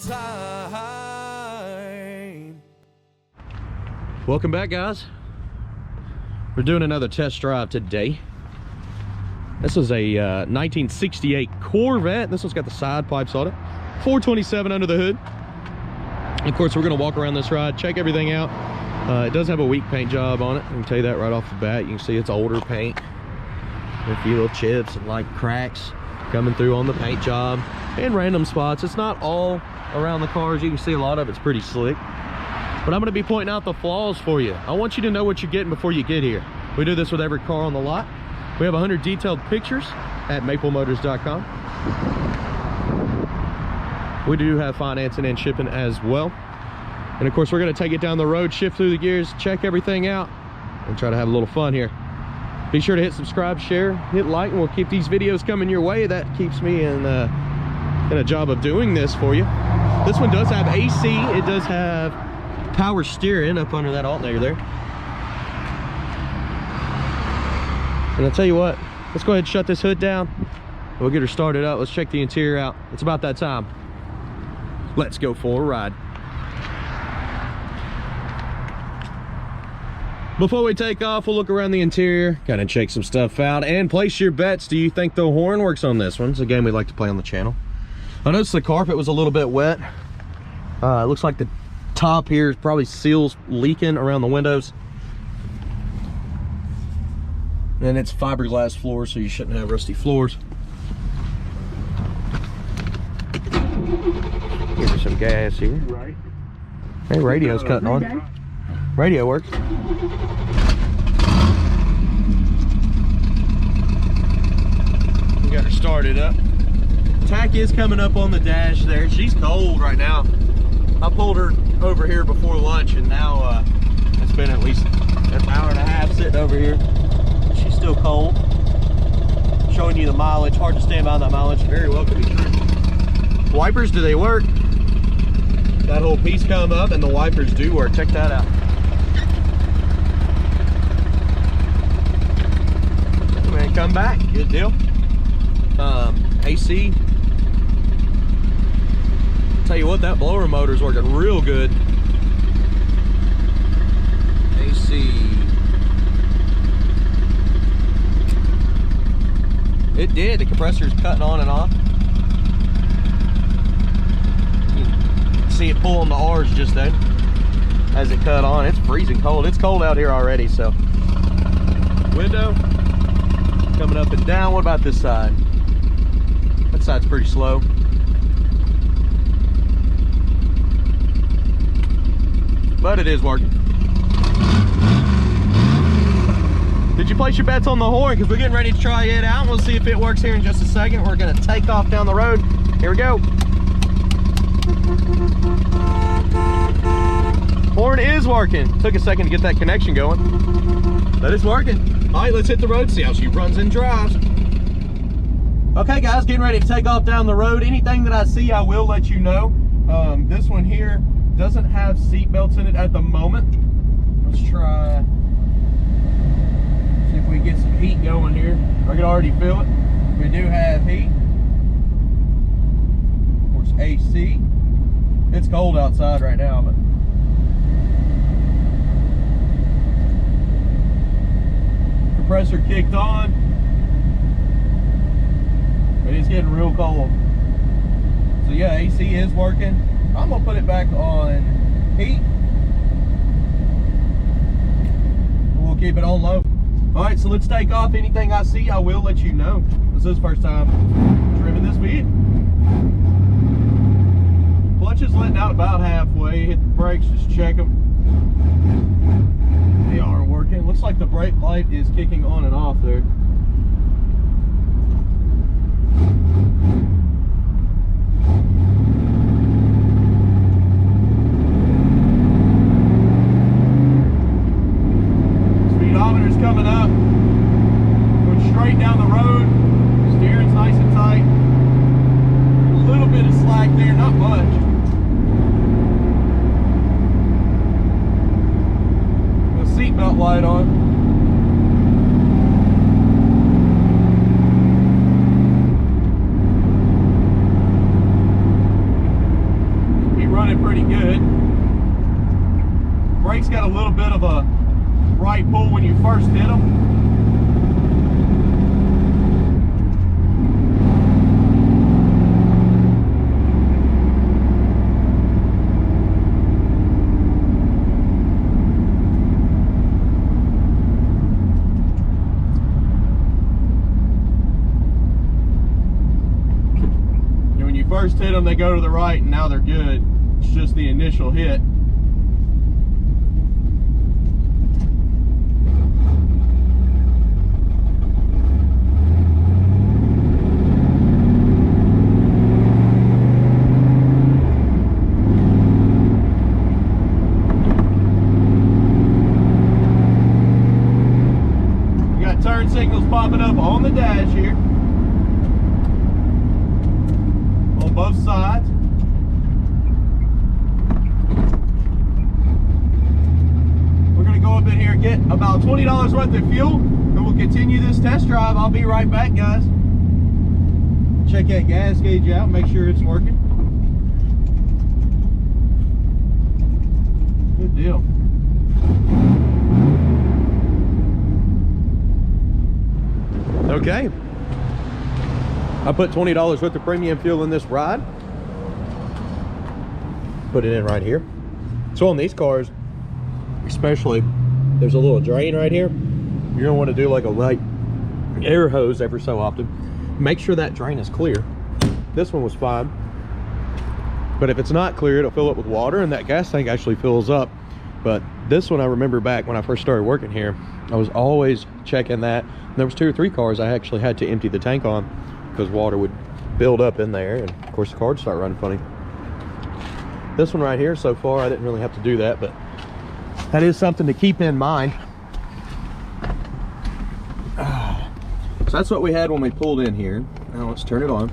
time. Welcome back, guys. We're doing another test drive today. This is a 1968 Corvette. This one's got the side pipes on it. 427 under the hood. And of course, we're gonna walk around this ride, check everything out. It does have a weak paint job on it. I can tell you that right off the bat. You can see it's older paint. A few little chips and like cracks coming through on the paint job and random spots. It's not all around the cars. You can see a lot of it's pretty slick. But I'm gonna be pointing out the flaws for you. I want you to know what you're getting before you get here. We do this with every car on the lot. We have 100 detailed pictures at maplemotors.com. We do have financing and shipping as well. And of course, we're gonna take it down the road, shift through the gears, check everything out, and try to have a little fun here. Be sure to hit subscribe, share, hit like, and we'll keep these videos coming your way. That keeps me in a job of doing this for you. This one does have AC. It does have power steering up under that alternator there. And I'll tell you what, let's go ahead and shut this hood down. We'll get her started up. Let's check the interior out. It's about that time. Let's go for a ride. Before we take off, we'll look around the interior, kind of check some stuff out, and place your bets. Do you think the horn works on this one? It's a game we like to play on the channel. I noticed the carpet was a little bit wet. It looks like the top here is probably seals leaking around the windows. And it's fiberglass floors, so you shouldn't have rusty floors. Give her some gas here. Right. Hey, radio's cutting on. Radio works. We got her started up. Tach is coming up on the dash there. She's cold right now. I pulled her over here before lunch, and now it's been at least an hour and a half sitting over here. She's still cold. Showing you the mileage. Hard to stand by that mileage. Very well could be true. Wipers, do they work? That whole piece come up and the wipers do work. Check that out. Man, come back. Good deal. AC. Tell you what, that blower motor's working real good. AC. It did. The compressor's cutting on and off. See it pulling the R's just then as it cut on. It's freezing cold. It's cold out here already. So window coming up and down. What about this side? That side's pretty slow. But it is working. Did you place your bets on the horn? Because we're getting ready to try it out. We'll see if it works here in just a second. We're going to take off down the road. Here we go. Horn is working. Took a second to get that connection going, but it's working. All right, let's hit the road, see how she runs and drives. Okay, guys, getting ready to take off down the road. Anything that I see, I will let you know. This one here doesn't have seat belts in it at the moment. Let's try, see if we get some heat going here. I can already feel it. We do have heat. Of course, AC. It's cold outside right now, but compressor kicked on. But it's getting real cold. So yeah, AC is working. I'm gonna put it back on heat. We'll keep it on low. All right, so let's take off. Anything I see, I will let you know. This is the first time trimming this vehicle. Clutch is letting out about halfway. Hit the brakes, just check them. They are working. Looks like the brake light is kicking on and off there. Speedometer's coming up. Going straight down the road. Steering's nice and tight. A little bit of slack there, not much. Seatbelt light on. first hit them, they go to the right, and now they're good. It's just the initial hit. Turn signals popping up on the dash here on both sides. We're going to go up in here and get about $20 worth of fuel, and we'll continue this test drive. I'll be right back, guys. Check that gas gauge out, make sure it's working. Good deal. Okay, I put $20 worth of premium fuel in this ride. Put it in right here. So on these cars, especially, there's a little drain right here. You're gonna want to do like a light air hose every so often. Make sure that drain is clear. This one was fine, but if it's not clear, it'll fill up with water, and that gas tank actually fills up. But this one, I remember back when I first started working here, I was always checking that. There was 2 or 3 cars I actually had to empty the tank on because water would build up in there, and of course the car would start running funny. This one right here, so far, I didn't really have to do that, but that is something to keep in mind. So that's what we had when we pulled in here. Now let's turn it on.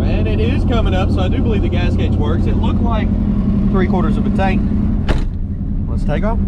And it is coming up, so I do believe the gas gauge works. It looked like 3/4 of a tank. Let's take off.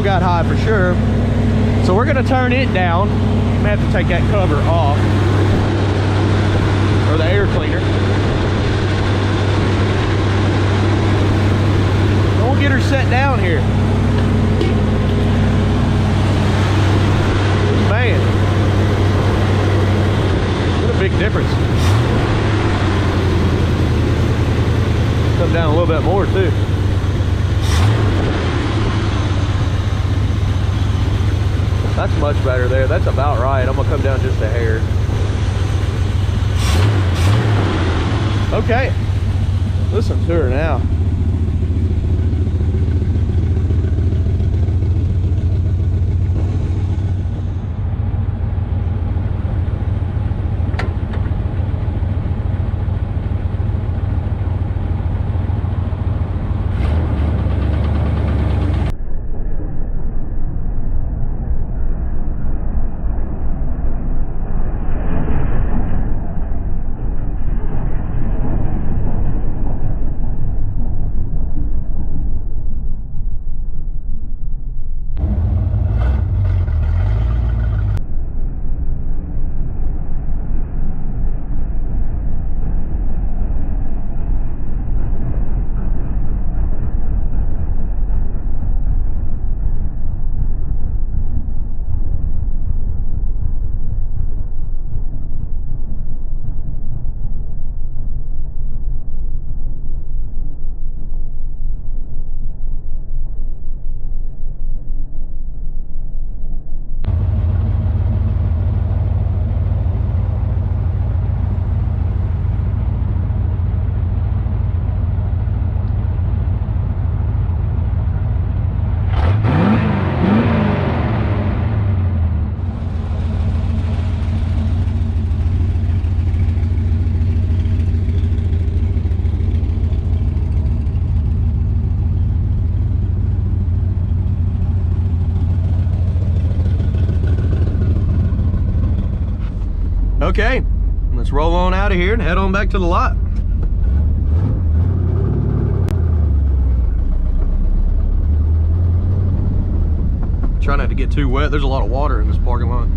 Got high for sure, so we're gonna turn it down. May have to take that cover off, or the air cleaner. And we'll get her set down here. Man, what a big difference. Come down a little bit more too. That's much better there. That's about right. I'm gonna come down just a hair. Okay, listen to her now. Okay, let's roll on out of here and head on back to the lot. Try not to get too wet. There's a lot of water in this parking lot.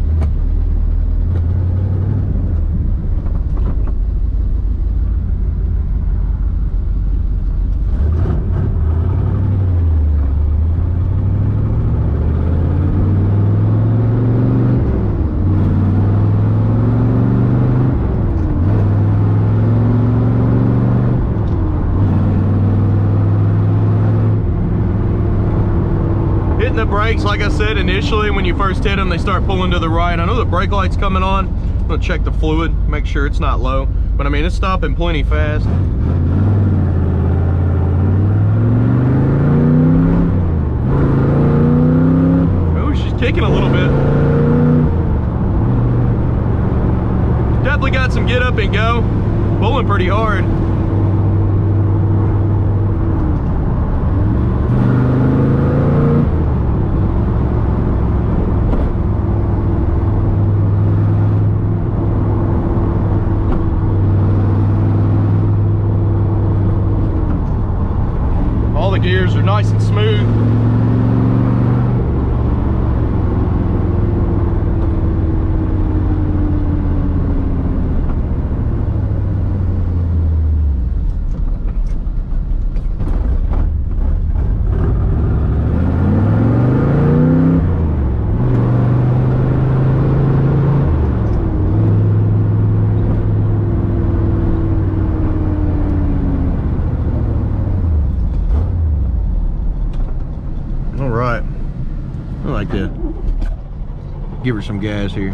The brakes, like I said initially, when you first hit them, they start pulling to the right. I know the brake light's coming on. I'm gonna check the fluid, make sure it's not low, but I mean, it's stopping plenty fast. Oh, she's kicking a little bit. Definitely got some get up and go, pulling pretty hard. Gears are nice and smooth. I like to give her some gas here.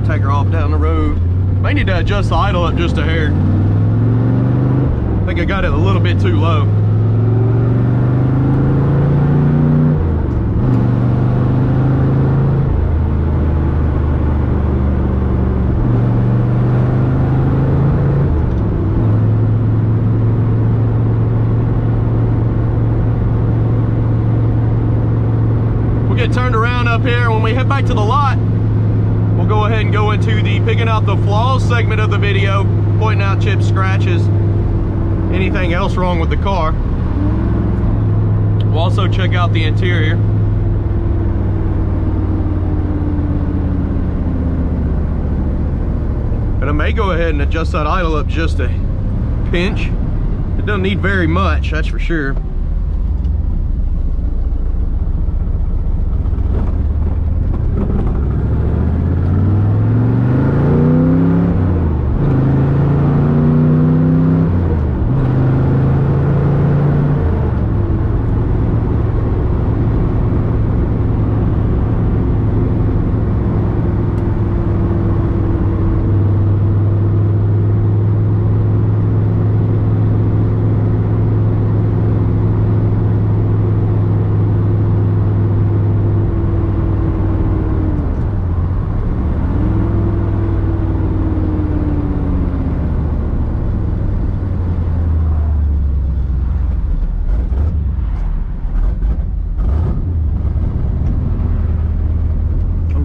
Take her off down the road. May need to adjust the idle up just a hair. I think I got it a little bit too low. Turned around up here. When we head back to the lot, we'll go ahead and go into the picking out the flaws segment of the video, pointing out chips, scratches, anything else wrong with the car. We'll also check out the interior. And I may go ahead and adjust that idle up just a pinch. It doesn't need very much, that's for sure.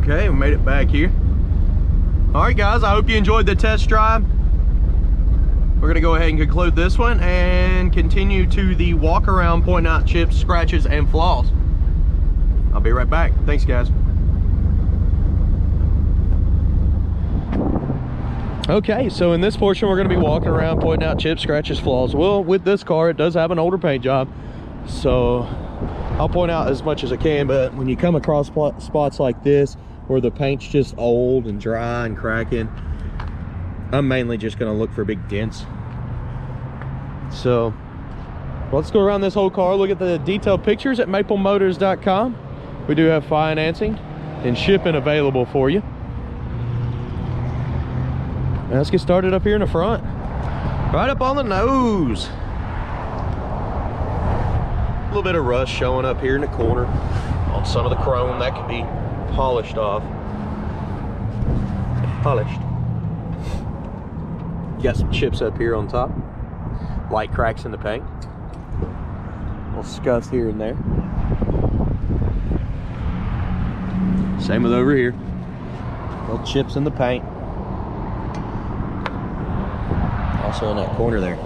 Okay, we made it back here. All right, guys, I hope you enjoyed the test drive. We're gonna go ahead and conclude this one and continue to the walk around, pointing out chips, scratches, and flaws. I'll be right back. Thanks, guys. Okay, so in this portion, we're gonna be walking around, pointing out chips, scratches, flaws. Well, with this car, it does have an older paint job, so I'll point out as much as I can, but when you come across spots like this, where the paint's just old and dry and cracking, I'm mainly just gonna look for big dents. So let's go around this whole car, look at the detailed pictures at maplemotors.com. We do have financing and shipping available for you. Now let's get started up here in the front. Right up on the nose. A little bit of rust showing up here in the corner on some of the chrome. That could be polished off. Polished. Got some chips up here on top. Light cracks in the paint. Little scuffs here and there. Same with over here. Little chips in the paint. Also in that corner there.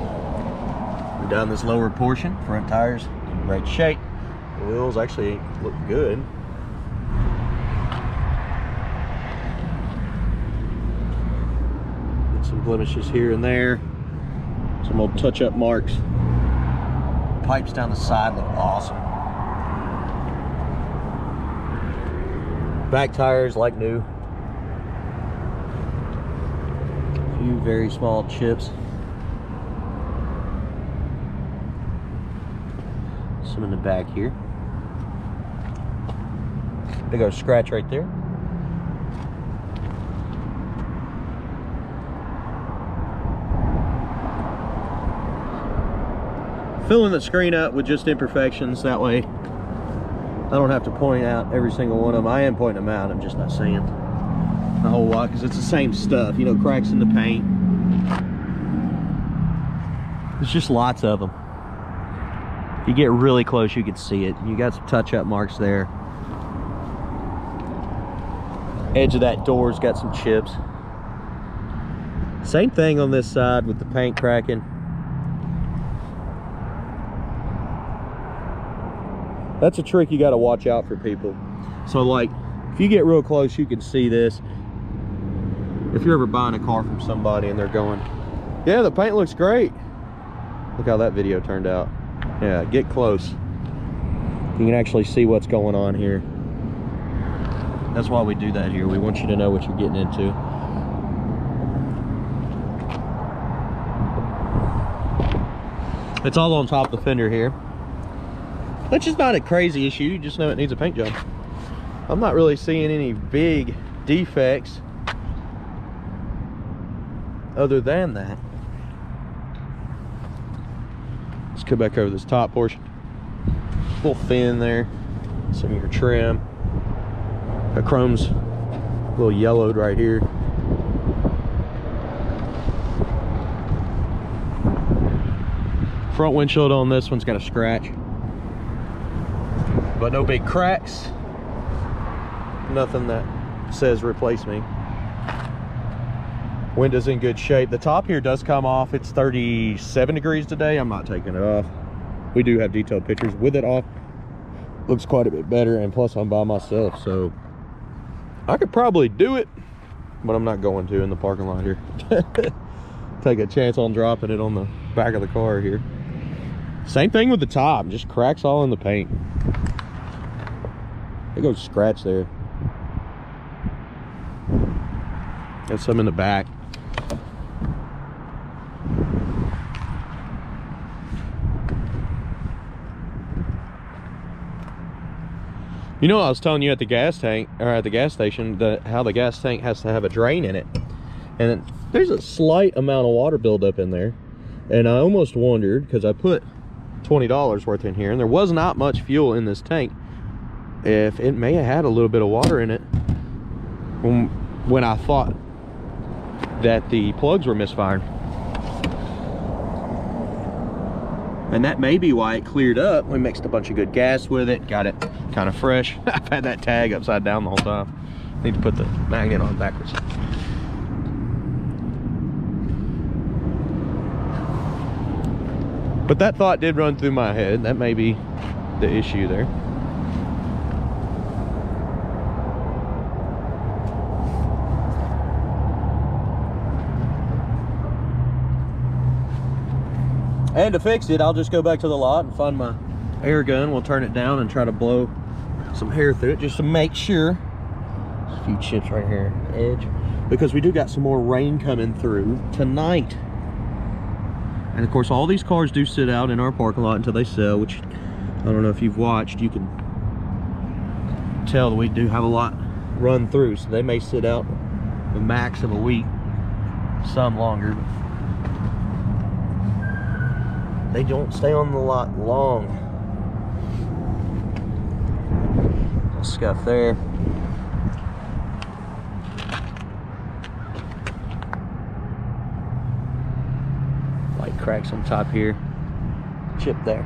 We've done this lower portion. Front tires in great shape. The wheels actually look good. Some blemishes here and there. Some old touch-up marks. Pipes down the side look awesome. Back tires like new. A few very small chips. Some in the back here. Big old scratch right there. Filling the screen up with just imperfections, that way I don't have to point out every single one of them. I am pointing them out, I'm just not saying a whole lot because it's the same stuff, you know, cracks in the paint. There's just lots of them. If you get really close, you can see it. You got some touch-up marks there. Edge of that door's got some chips. Same thing on this side with the paint cracking. That's a trick you got to watch out for, people. So like, if you get real close, you can see this. If you're ever buying a car from somebody and they're going, yeah, the paint looks great. Look how that video turned out. Yeah, get close. You can actually see what's going on here. That's why we do that here. We want you to know what you're getting into. It's all on top of the fender here. Which is not a crazy issue, you just know it needs a paint job. I'm not really seeing any big defects other than that. Let's come back over this top portion. A little thin there, some of your trim. The chrome's a little yellowed right here. Front windshield on this one's got a scratch. But no big cracks. Nothing that says replace me. Window's in good shape. The top here does come off. It's 37 degrees today. I'm not taking it off. We do have detailed pictures with it off. Looks quite a bit better, and plus I'm by myself, so I could probably do it, but I'm not going to in the parking lot here. Take a chance on dropping it on the back of the car here. Same thing with the top, just cracks all in the paint. It goes scratch there. Got some in the back. You know, I was telling you at the gas tank, or at the gas station, how the gas tank has to have a drain in it. And there's a slight amount of water buildup in there. And I almost wondered, because I put $20 worth in here, and there was not much fuel in this tank, if it may have had a little bit of water in it when I thought that the plugs were misfiring. And that may be why it cleared up. We mixed a bunch of good gas with it, got it kind of fresh. I've had that tag upside down the whole time. Need to put the magnet on backwards. But that thought did run through my head. That may be the issue there. And to fix it, I'll just go back to the lot and find my air gun. We'll turn it down and try to blow some air through it just to make sure. There's a few chips right here on the edge, because we do got some more rain coming through tonight. And of course, all these cars do sit out in our parking lot until they sell, which I don't know if you've watched. You can tell that we do have a lot run through, so they may sit out a max of a week, some longer. They don't stay on the lot long. Little scuff there. Light cracks on top here, chip there.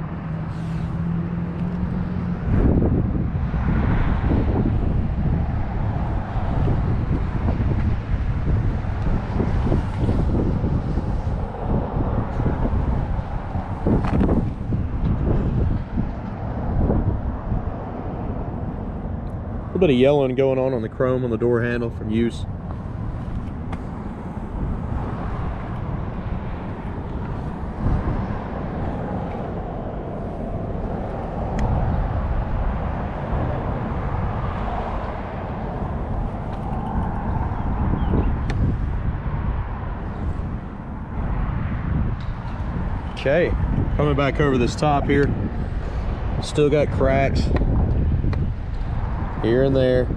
A little bit of yellowing going on the chrome on the door handle from use. Okay, coming back over this top here, still got cracks here and there.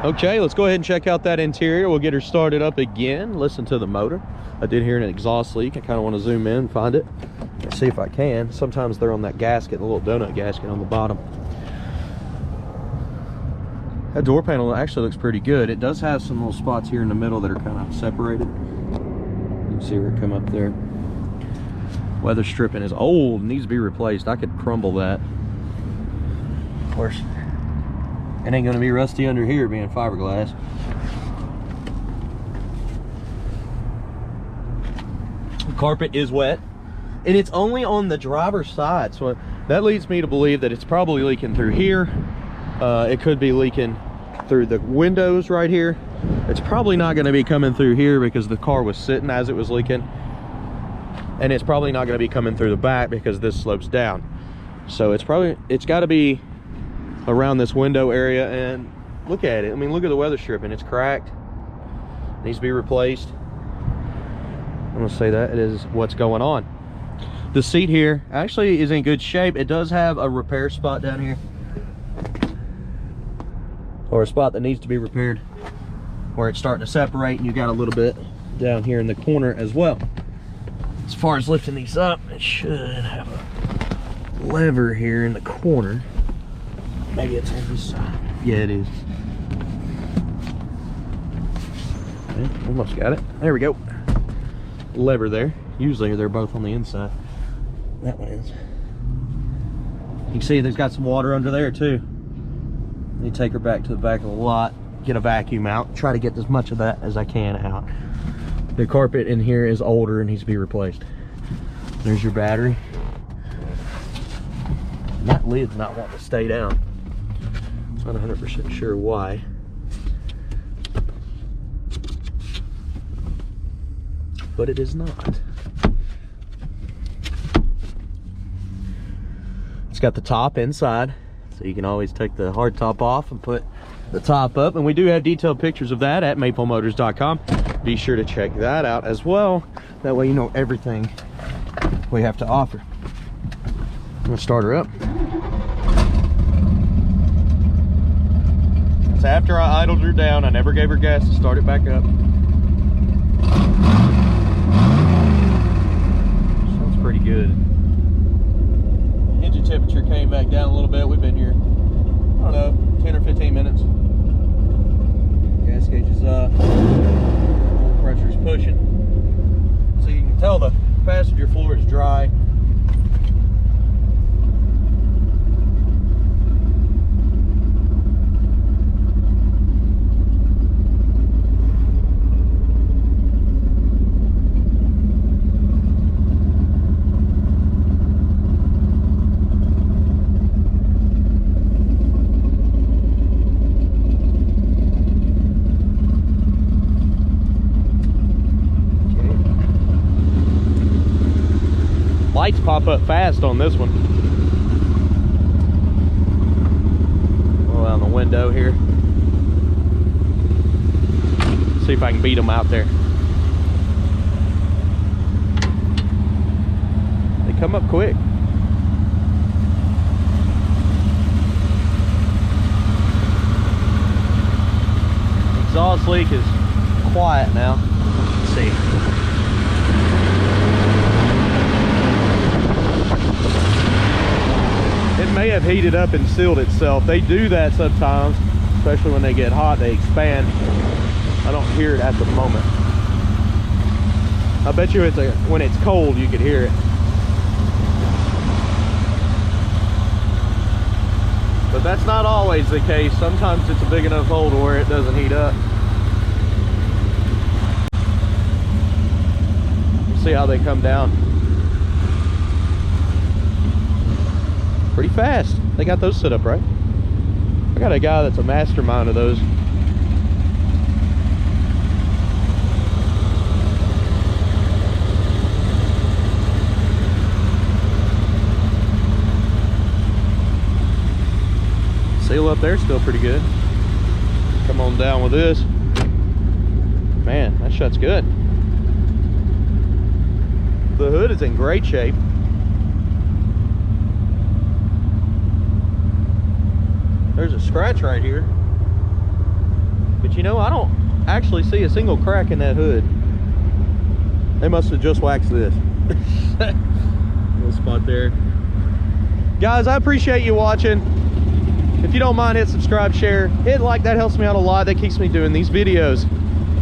Okay, let's go ahead and check out that interior. We'll get her started up again, listen to the motor. I did hear an exhaust leak. I kind of want to zoom in and find it. Let's see if I can. Sometimes they're on that gasket, the little donut gasket on the bottom. That door panel actually looks pretty good. It does have some little spots here in the middle that are kind of separated. You can see where it come up there. Weather stripping is old, needs to be replaced. I could crumble that. Of course, it ain't gonna be rusty under here being fiberglass. The carpet is wet, and it's only on the driver's side, so that leads me to believe that it's probably leaking through here. It could be leaking through the windows right here. It's probably not going to be coming through here because the car was sitting as it was leaking, and it's probably not going to be coming through the back because this slopes down. So it's got to be around this window area. And look at it. I mean, look at the weather stripping. It's cracked, needs to be replaced. I'm gonna say that it is what's going on. The seat here actually is in good shape. It does have a repair spot down here, or a spot that needs to be repaired, where it's starting to separate, and you got a little bit down here in the corner as well. As far as lifting these up, it should have a lever here in the corner. Maybe it's on this side. Yeah, it is. Okay, almost got it. There we go. Lever there. Usually they're both on the inside. That one is. You can see there's got some water under there too. You take her back to the back of the lot, get a vacuum out, try to get as much of that as I can out. The carpet in here is older and needs to be replaced. There's your battery. And that lid's not wanting to stay down. I'm not 100% sure why. But it is not. It's got the top inside, so you can always take the hard top off and put the top up. And we do have detailed pictures of that at maplemotors.com. Be sure to check that out as well. That way you know everything we have to offer. I'm gonna start her up. So after I idled her down, I never gave her gas to start it back up. Sounds pretty good. Engine temperature came back down a little bit. We've been here, I don't know, 10 or 15 minutes. Gas gauge is up. Oil pressure is pushing. So you can tell the passenger floor is dry. Lights pop up fast on this one. Roll down the window here. See if I can beat them out there. They come up quick. exhaust leak is quiet now. Let's see. It may have heated up and sealed itself. They do that sometimes, especially when they get hot, they expand. I don't hear it at the moment. I bet you when it's cold, you could hear it. But that's not always the case. Sometimes it's a big enough hole to where it doesn't heat up. We'll see how they come down. Pretty fast. They got those set up right. I got a guy that's a mastermind of those. Seal up there still pretty good. Come on down with this. Man, that shuts good. The hood is in great shape. There's a scratch right here. But you know, I don't actually see a single crack in that hood. They must have just waxed this. Little spot there. Guys, I appreciate you watching. If you don't mind, hit subscribe, share, hit like. That helps me out a lot. That keeps me doing these videos,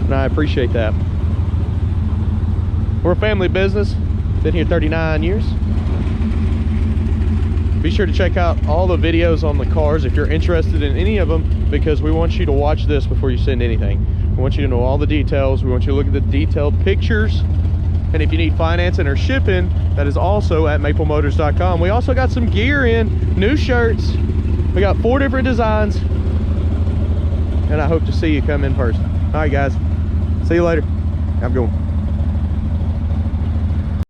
and I appreciate that. We're a family business. Been here 39 years. Be sure to check out all the videos on the cars if you're interested in any of them, because we want you to watch this before you send anything. We want you to know all the details. We want you to look at the detailed pictures. And if you need financing or shipping, that is also at maplemotors.com. We also got some gear in, new shirts. We got 4 different designs, and I hope to see you come in person. All right, guys. See you later. Have a good one.